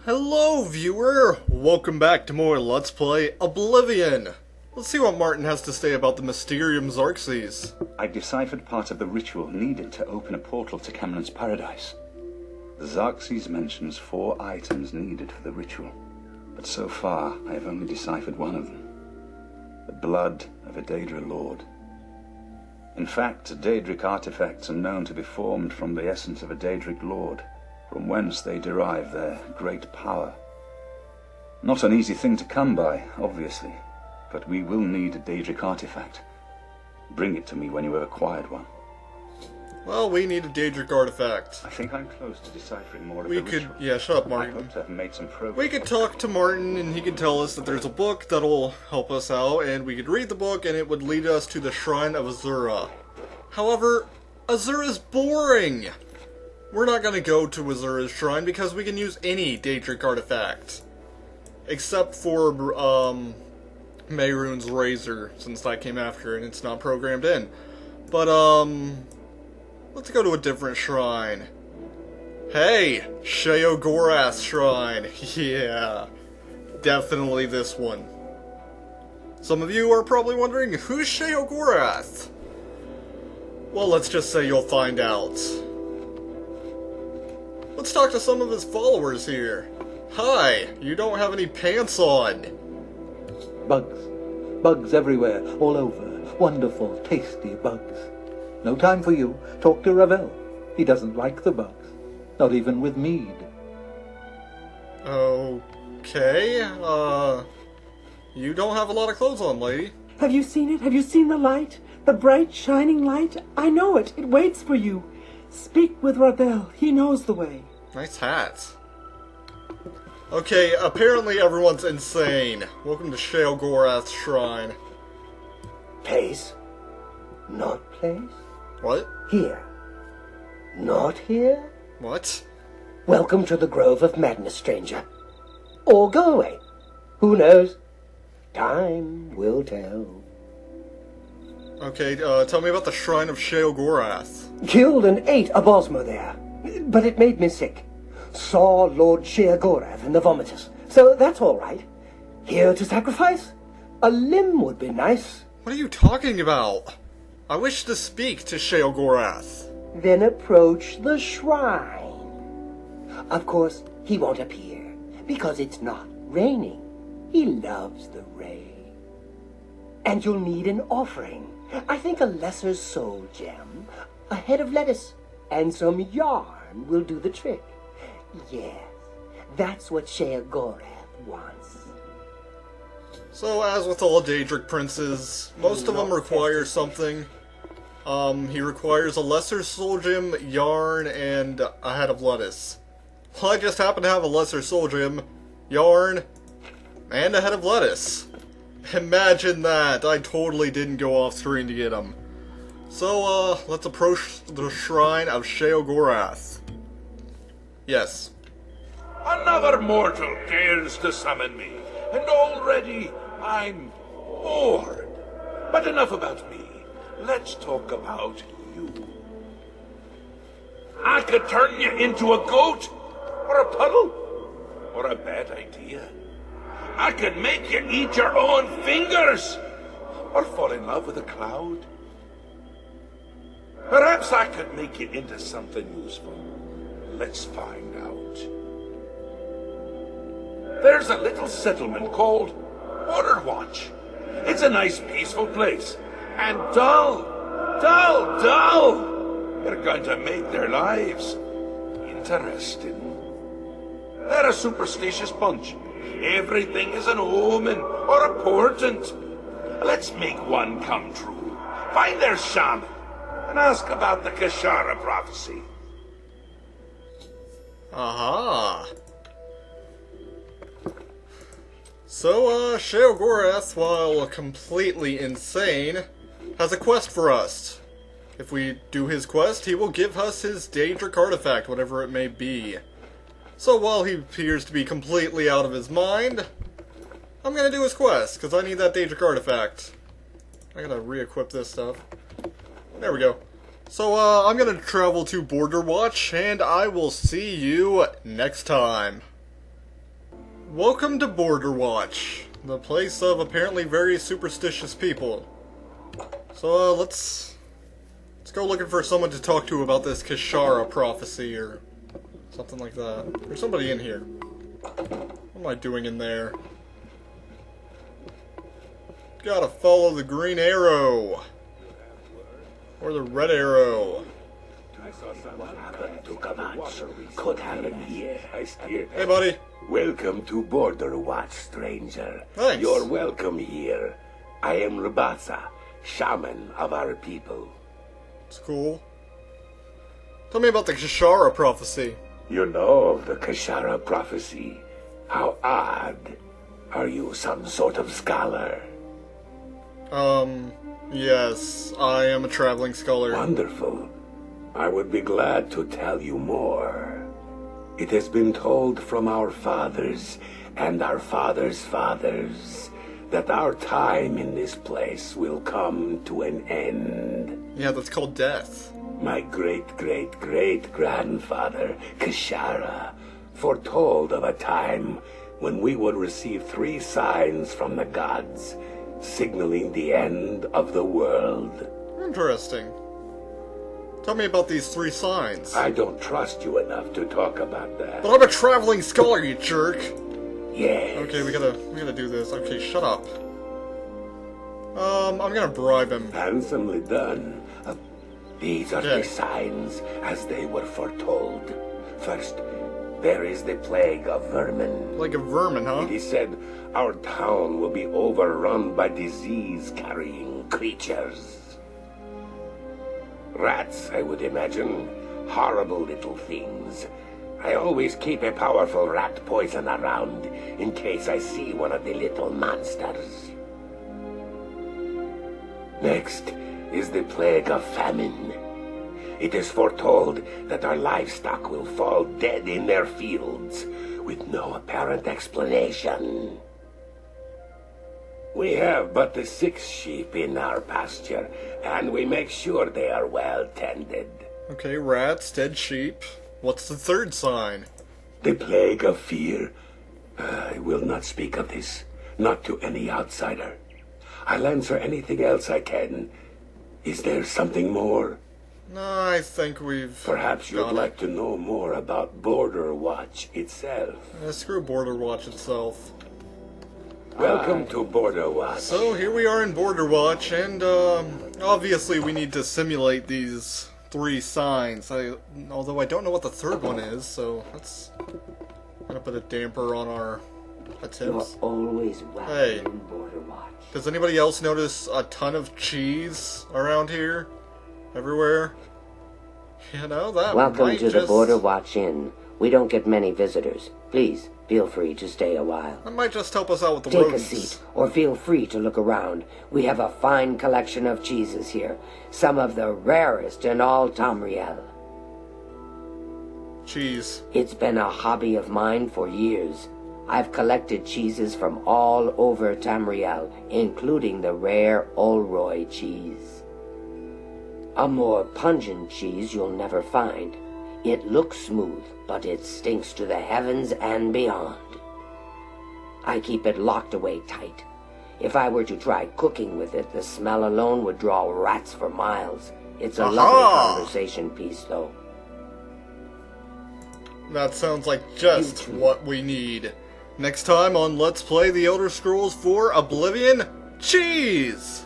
Hello, viewer! Welcome back to more Let's Play Oblivion! Let's see what Martin has to say about the Mysterium Xerxes. I've deciphered part of the ritual needed to open a portal to Cameron's paradise. The Xerxes mentions 4 items needed for the ritual, but so far I have only deciphered one of them. The blood of a Daedric lord. In fact, Daedric artifacts are known to be formed from the essence of a Daedric lord, from whence they derive their great power. Not an easy thing to come by, obviously, but we will need a Daedric artifact. Bring it to me when you have acquired one. Well, we need a Daedric artifact. I think I'm close to deciphering more of We the could... ritual. Yeah, shut up, I Martin. hope to have made some progress. We could talk to Martin, and he could tell us that there's a book that'll help us out, and we could read the book, and it would lead us to the Shrine of Azura. However, Azura's boring! We're not gonna go to Azura's Shrine because we can use any Daedric artifact. Except for, Mehrunes' Razor, since that came after and it's not programmed in. But, let's go to a different shrine. Hey! Sheogorath Shrine! Yeah. Definitely this one. Some of you are probably wondering, who's Sheogorath? Well, let's just say you'll find out. Let's talk to some of his followers here. Hi, you don't have any pants on. Bugs. Bugs everywhere, all over. Wonderful, tasty bugs. No time for you. Talk to Ravel. He doesn't like the bugs. Not even with mead. Okay, you don't have a lot of clothes on, lady. Have you seen it? Have you seen the light? The bright, shining light? I know it. It waits for you. Speak with Ravel. He knows the way. Nice hat. Okay, apparently everyone's insane. Welcome to Sheogorath's Shrine. Place? Not place? What? Here. Not here? What? Welcome to the Grove of Madness, stranger. Or go away. Who knows? Time will tell. Okay, tell me about the Shrine of Sheogorath. Killed and ate a Bosmo there, but it made me sick. Saw Lord Sheogorath in the vomitus, so that's all right. Here to sacrifice? A limb would be nice. What are you talking about? I wish to speak to Sheogorath. Then approach the shrine. Of course, he won't appear, because it's not raining. He loves the rain. And you'll need an offering. I think a lesser soul gem, a head of lettuce, and some yarn will do the trick. Yes, that's what Sheogorath wants. So, as with all Daedric princes, most of them require something. He requires a lesser soul gem, yarn, and a head of lettuce. Well, I just happen to have a lesser soul gem, yarn, and a head of lettuce. Imagine that! I totally didn't go off screen to get them. So, let's approach the Shrine of Sheogorath. Yes. Another mortal dares to summon me, and already I'm bored. But enough about me. Let's talk about you. I could turn you into a goat, or a puddle, or a bad idea. I could make you eat your own fingers, or fall in love with a cloud. Perhaps I could make you into something useful. Let's find out. There's a little settlement called Waterwatch. It's a nice, peaceful place. And dull. They're going to make their lives interesting. They're a superstitious bunch. Everything is an omen or a portent. Let's make one come true. Find their shaman and ask about the Kashara prophecy. Aha! So, Sheogorath, while completely insane, has a quest for us. If we do his quest, he will give us his Daedric artifact, whatever it may be. So while he appears to be completely out of his mind, I'm gonna do his quest, because I need that Daedric artifact. I gotta re-equip this stuff. There we go. So, I'm gonna travel to Border Watch, and I will see you next time. Welcome to Border Watch, the place of apparently very superstitious people. So, let's go looking for someone to talk to about this Kishara prophecy or something like that. There's somebody in here. What am I doing in there? Gotta follow the green arrow. Or the red arrow. What happened to Kavach? Could happen here. Hey, buddy. Welcome to Border Watch, stranger. Thanks. You're welcome here. I am Rabasa, shaman of our people. It's cool. Tell me about the Kishara prophecy. You know of the Kishara prophecy. How odd. Are you some sort of scholar? Yes, I am a traveling scholar. Wonderful. I would be glad to tell you more. It has been told from our fathers and our fathers' fathers that our time in this place will come to an end. Yeah, that's called death. My great-great-great-grandfather, Kishara, foretold of a time when we would receive 3 signs from the gods, signaling the end of the world. Interesting. Tell me about these 3 signs. I don't trust you enough to talk about that. But I'm a traveling scholar, you jerk! Yes. Okay, we gotta do this. Okay, shut up. I'm gonna bribe him. Handsomely done. These are Okay. the signs as they were foretold. First, there is the plague of vermin. Like a vermin, huh? It is said our town will be overrun by disease-carrying creatures. Rats, I would imagine. Horrible little things. I always keep a powerful rat poison around in case I see one of the little monsters. Next is the plague of famine. It is foretold that our livestock will fall dead in their fields with no apparent explanation. We have but the 6 sheep in our pasture, and we make sure they are well tended. Okay, rats, dead sheep. What's the 3rd sign? The plague of fear. I will not speak of this, not to any outsider. I'll answer anything else I can. Is there something more? No, I think we've... Perhaps you'd got it. like to know more about Border Watch itself. Screw Border Watch itself. Welcome to Border Watch. So, here we are in Border Watch, and, obviously we need to simulate these 3 signs. Although I don't know what the 3rd one is, so that's gonna put a damper on our You're attempts. always welcome Hey. in Border Watch. Does anybody else notice a ton of cheese around here? Everywhere? You know, that Welcome might to the just... Border Watch Inn. We don't get many visitors. Please, feel free to stay a while. That might just help us out with the Take a rodents. seat, or feel free to look around. We have a fine collection of cheeses here. Some of the rarest in all Tamriel. Cheese. It's been a hobby of mine for years. I've collected cheeses from all over Tamriel, including the rare Olroy cheese. A more pungent cheese you'll never find. It looks smooth, but it stinks to the heavens and beyond. I keep it locked away tight. If I were to try cooking with it, the smell alone would draw rats for miles. It's a lovely conversation piece, though. That sounds like just what we need. Next time on Let's Play The Elder Scrolls 4 Oblivion, cheese!